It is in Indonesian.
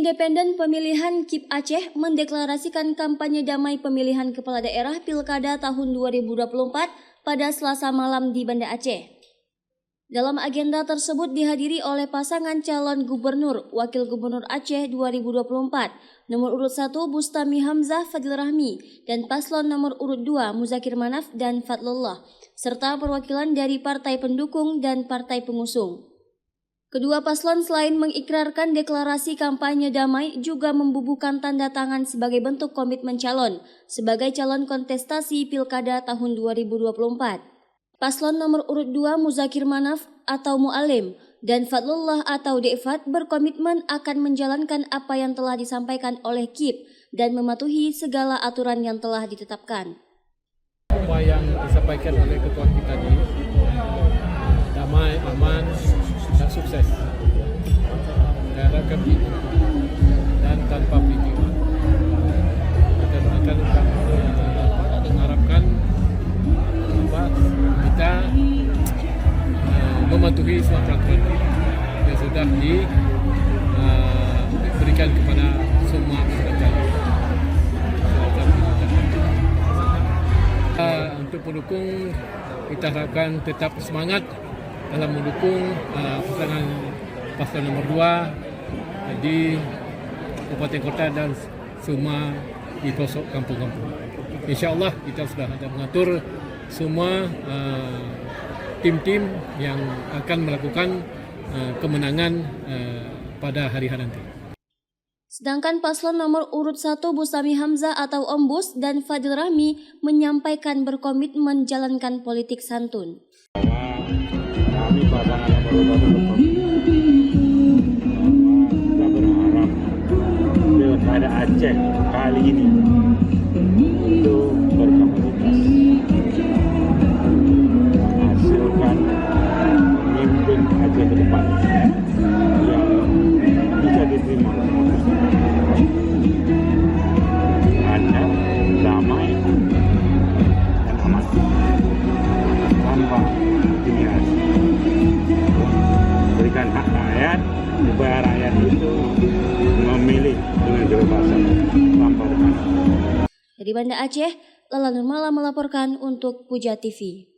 Independen Pemilihan KIP Aceh mendeklarasikan kampanye damai pemilihan kepala daerah Pilkada tahun 2024 pada Selasa malam di Banda Aceh. Dalam agenda tersebut dihadiri oleh pasangan calon gubernur, wakil gubernur Aceh 2024, nomor urut 1 Bustami Hamzah Fadil Rahmi, dan paslon nomor urut 2 Muzakir Manaf dan Fadlullah, serta perwakilan dari partai pendukung dan partai pengusung. Kedua paslon selain mengikrarkan deklarasi kampanye damai juga membubuhkan tanda tangan sebagai bentuk komitmen calon sebagai calon kontestasi Pilkada tahun 2024. Paslon nomor urut 2 Muzakir Manaf atau Mu'alim dan Fadlullah atau Dekfat berkomitmen akan menjalankan apa yang telah disampaikan oleh KIP dan mematuhi segala aturan yang telah ditetapkan. Apa yang disampaikan oleh ketua kita tadi, damai, aman, dan sukses. Tiada kebingungan dan tanpa pikiran. Kita akan mengharapkan kita mematuhi semua peraturan yang sudah diberikan kepada semua peserta. Untuk pendukung, kita harapkan tetap semangat dalam mendukung pasangan paslon nomor 2 di Kabupaten Kota dan semua di pelosok kampung-kampung. InsyaAllah kita sudah ada mengatur semua tim-tim yang akan melakukan kemenangan pada hari nanti. Sedangkan paslon nomor urut 1 Bustami Hamzah atau Ombus dan Fadil Rahmi menyampaikan berkomitmen menjalankan politik santun. Kami pasangan nomor 1 kita berharap Pilkada Aceh kali ini itu berkapasitas menghasilkan pemimpin Aceh ke depan yang bisa diterima lancar, damai, dan aman tanpa intimidasi. Berikan hak rakyat supaya rakyat itu memilih dengan kebebasan tanpa tekanan. Dari Banda Aceh, Lala Nurmala melaporkan untuk Puja TV.